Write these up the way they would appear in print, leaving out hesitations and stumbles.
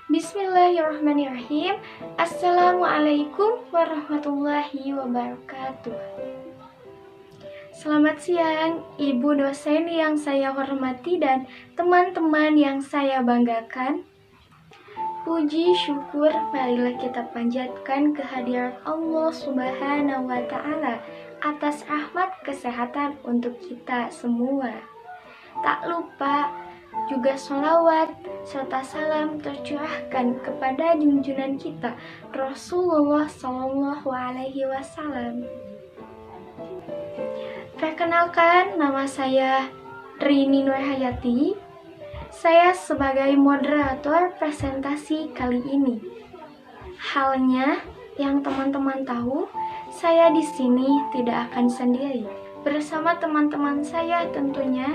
Bismillahirrahmanirrahim. Assalamualaikum warahmatullahi wabarakatuh. Selamat siang, Ibu dosen yang saya hormati dan teman-teman yang saya banggakan. Puji syukur marilah kita panjatkan kehadiran Allah Subhanahu wa Ta'ala atas rahmat kesehatan untuk kita semua. Tak lupa juga sholawat serta salam tercurahkan kepada junjungan kita Rasulullah Shallallahu Alaihi Wasallam. Perkenalkan, nama saya Rini Nurhayati. Saya sebagai moderator presentasi kali ini. Halnya yang teman-teman tahu, saya di sini tidak akan sendiri. Bersama teman-teman saya tentunya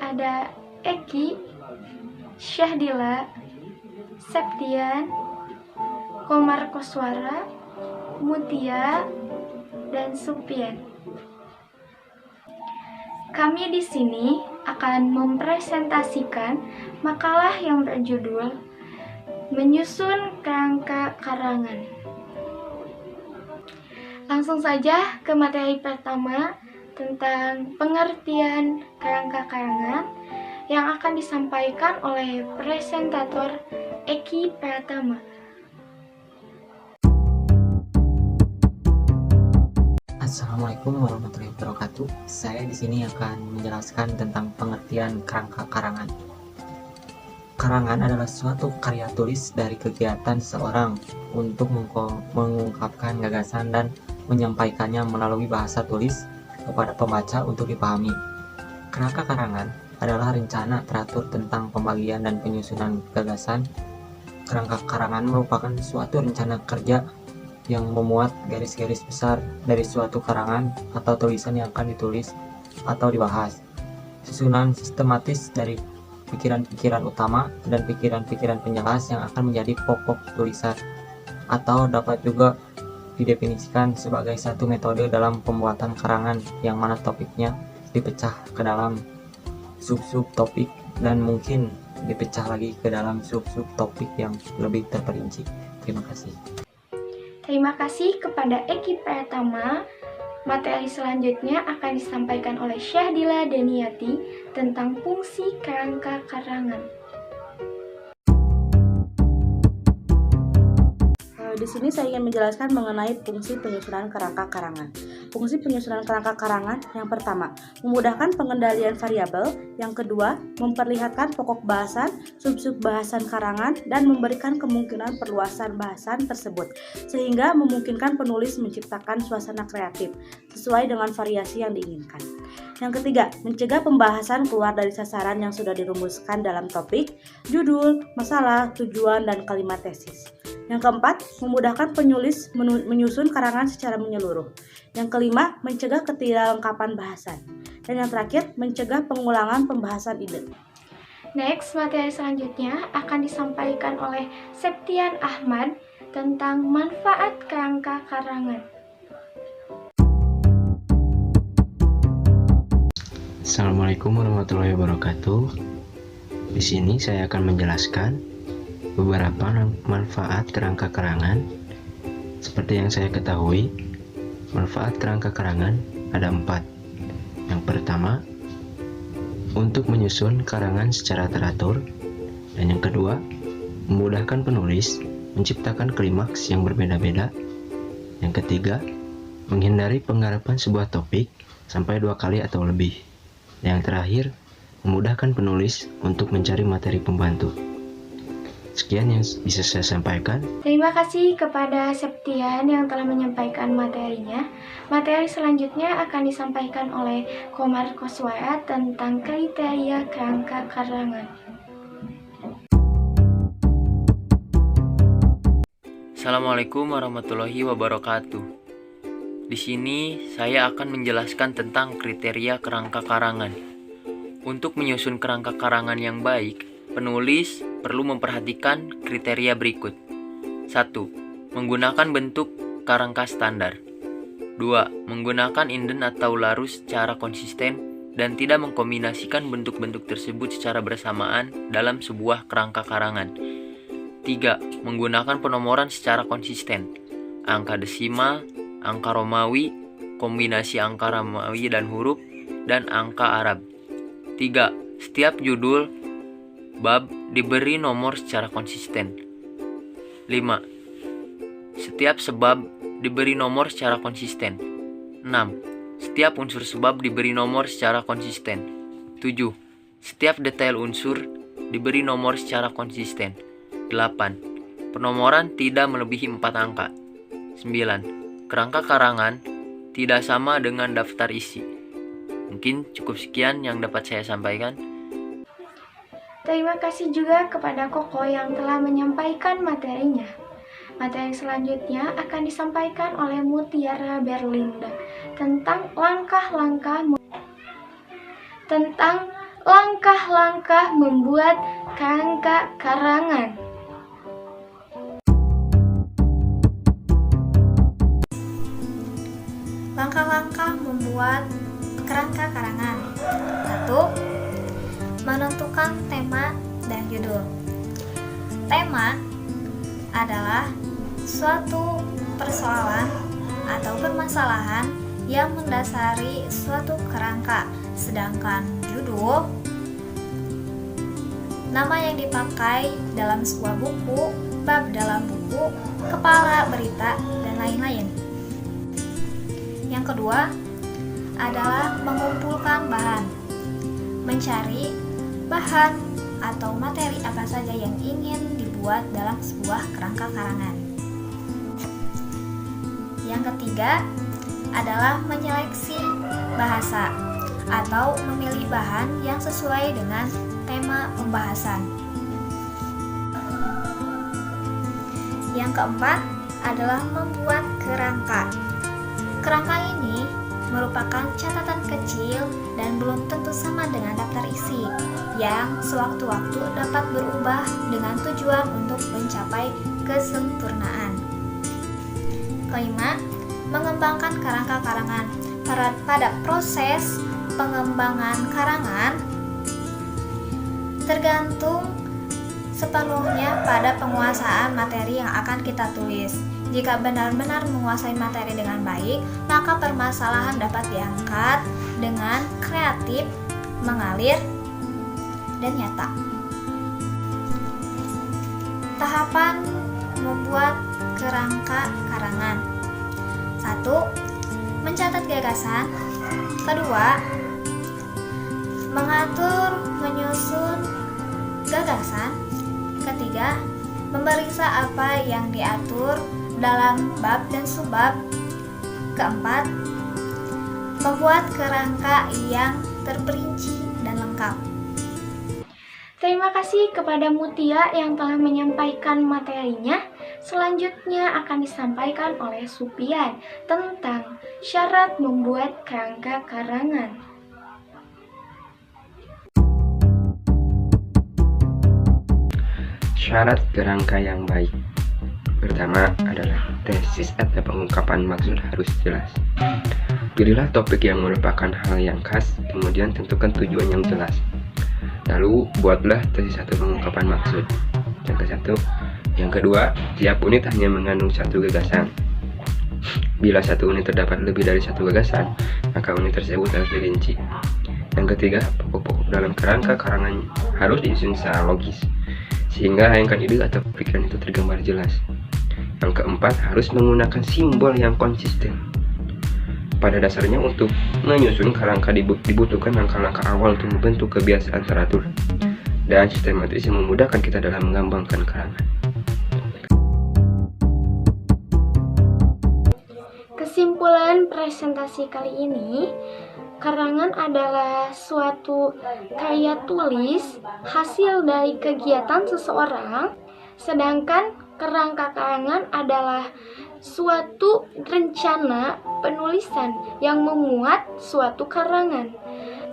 ada Eki, Syahdila, Septian, Komar Koswara, Mutia, dan Supian. Kami di sini akan mempresentasikan makalah yang berjudul Menyusun Kerangka Karangan. Langsung saja ke materi pertama tentang pengertian kerangka karangan yang akan disampaikan oleh presentator Eki Pratama. Assalamualaikum warahmatullahi wabarakatuh. Saya di sini akan menjelaskan tentang pengertian kerangka karangan. Karangan adalah suatu karya tulis dari kegiatan seseorang untuk mengungkapkan gagasan dan menyampaikannya melalui bahasa tulis kepada pembaca untuk dipahami. Kerangka karangan adalah rencana teratur tentang pembagian dan penyusunan gagasan. Kerangka karangan merupakan suatu rencana kerja yang memuat garis-garis besar dari suatu karangan atau tulisan yang akan ditulis atau dibahas. Susunan sistematis dari pikiran-pikiran utama dan pikiran-pikiran penjelas yang akan menjadi pokok tulisan, atau dapat juga didefinisikan sebagai satu metode dalam pembuatan karangan yang mana topiknya dipecah ke dalam sub-sub topik dan mungkin dipecah lagi ke dalam sub-sub topik yang lebih terperinci. Terima kasih. Terima kasih kepada Eki Pratama. Materi selanjutnya akan disampaikan oleh Syahdila Deniati tentang fungsi kerangka karangan. Di sini saya ingin menjelaskan mengenai fungsi penyusunan kerangka karangan. Fungsi penyusunan kerangka karangan yang pertama, memudahkan pengendalian variabel. Yang kedua, memperlihatkan pokok bahasan, sub-sub bahasan karangan, dan memberikan kemungkinan perluasan bahasan tersebut, sehingga memungkinkan penulis menciptakan suasana kreatif sesuai dengan variasi yang diinginkan. Yang ketiga, mencegah pembahasan keluar dari sasaran yang sudah dirumuskan dalam topik, judul, masalah, tujuan, dan kalimat tesis. Yang keempat, memudahkan penulis menyusun karangan secara menyeluruh. Yang kelima, mencegah ketidaklengkapan bahasan. Dan yang terakhir, mencegah pengulangan pembahasan ide. Next, materi selanjutnya akan disampaikan oleh Septian Ahmad tentang manfaat kerangka karangan. Assalamualaikum warahmatullahi wabarakatuh. Di sini saya akan menjelaskan beberapa manfaat kerangka karangan. Seperti yang saya ketahui, manfaat kerangka karangan ada 4. Yang pertama, untuk menyusun karangan secara teratur. Dan yang kedua, memudahkan penulis menciptakan klimaks yang berbeda-beda. Yang ketiga, menghindari penggarapan sebuah topik sampai 2 kali atau lebih. Dan yang terakhir, memudahkan penulis untuk mencari materi pembantu. Sekian yang bisa saya sampaikan. Terima kasih kepada Septian yang telah menyampaikan materinya. Materi selanjutnya akan disampaikan oleh Komar Koswara tentang kriteria kerangka karangan. Assalamualaikum warahmatullahi wabarakatuh. Di sini saya akan menjelaskan tentang kriteria kerangka karangan. Untuk menyusun kerangka karangan yang baik, penulis perlu memperhatikan kriteria berikut. 1. Menggunakan bentuk kerangka standar. 2. Menggunakan inden atau larus secara konsisten dan tidak mengkombinasikan bentuk-bentuk tersebut secara bersamaan dalam sebuah kerangka karangan. 3. 3. Menggunakan penomoran secara konsisten. Angka desimal, angka Romawi, kombinasi angka Romawi dan huruf, dan angka Arab. 3. Setiap judul bab diberi nomor secara konsisten. 5. Setiap sebab diberi nomor secara konsisten. 6. Setiap unsur sebab diberi nomor secara konsisten. 7. Setiap detail unsur diberi nomor secara konsisten. 8. Penomoran tidak melebihi 4 angka. 9. Kerangka karangan tidak sama dengan daftar isi. Mungkin cukup sekian yang dapat saya sampaikan. Terima kasih juga kepada Koko yang telah menyampaikan materinya. Materi selanjutnya akan disampaikan oleh Mutiara Berlinda tentang langkah-langkah membuat kerangka karangan. Langkah-langkah membuat kerangka karangan. 1. Menentukan tema dan judul. Tema adalah suatu persoalan atau permasalahan yang mendasari suatu kerangka, sedangkan judul nama yang dipakai dalam sebuah buku, bab dalam buku, kepala berita, dan lain-lain. Yang kedua adalah mengumpulkan bahan, mencari bahan atau materi apa saja yang ingin dibuat dalam sebuah kerangka karangan. Yang ketiga adalah menyeleksi bahasa atau memilih bahan yang sesuai dengan tema pembahasan. Yang keempat adalah membuat kerangka. Kerangka ini merupakan catatan kecil dan belum tentu sama dengan daftar isi yang sewaktu-waktu dapat berubah dengan tujuan untuk mencapai kesempurnaan. Kelima, mengembangkan kerangka karangan. Pada proses pengembangan karangan tergantung sepenuhnya pada penguasaan materi yang akan kita tulis. Jika benar-benar menguasai materi dengan baik, maka permasalahan dapat diangkat dengan kreatif, mengalir, dan nyata. Tahapan membuat kerangka karangan. 1. Mencatat gagasan. 2. Mengatur, menyusun gagasan. 3. Memeriksa apa yang diatur dalam bab dan subbab. 4. Membuat kerangka yang terperinci dan lengkap. Terima kasih kepada Mutia yang telah menyampaikan materinya. Selanjutnya akan disampaikan oleh Supian tentang syarat membuat kerangka karangan. Syarat kerangka yang baik. Pertama adalah tesis atau pengungkapan maksud harus jelas. Pilihlah topik yang merupakan hal yang khas, kemudian tentukan tujuan yang jelas. Lalu buatlah tesis atau pengungkapan maksud. Yang ke-1. Yang kedua, tiap unit hanya mengandung satu gagasan. Bila satu unit terdapat lebih dari satu gagasan, maka unit tersebut harus dirinci. Yang ketiga, pokok-pokok dalam kerangka karangan harus disusun secara logis, sehingga rangkaian ide atau pikiran itu tergambar jelas. Yang keempat, harus menggunakan simbol yang konsisten. Pada dasarnya, untuk menyusun kerangka dibutuhkan langkah-langkah awal untuk membentuk kebiasaan teratur dan sistematis yang memudahkan kita dalam mengembangkan karangan. Kesimpulan presentasi kali ini, karangan adalah suatu karya tulis hasil dari kegiatan seseorang, sedangkan kerangka karangan adalah suatu rencana penulisan yang memuat suatu karangan.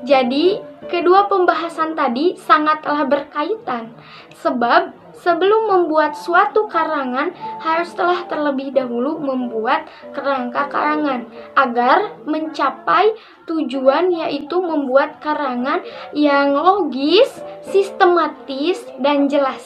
Jadi, kedua pembahasan tadi sangatlah berkaitan, sebab sebelum membuat suatu karangan harus telah terlebih dahulu membuat kerangka karangan agar mencapai tujuan, yaitu membuat karangan yang logis, sistematis, dan jelas.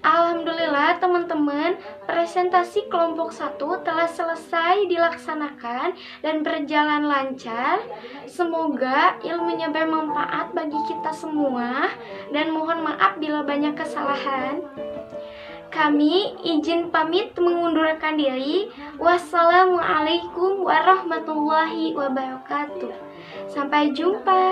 Alhamdulillah teman-teman, presentasi kelompok 1 telah selesai dilaksanakan dan berjalan lancar. Semoga ilmunya bermanfaat bagi kita semua dan mohon maaf bila banyak kesalahan. Kami izin pamit mengundurkan diri. Wassalamualaikum warahmatullahi wabarakatuh. Sampai jumpa.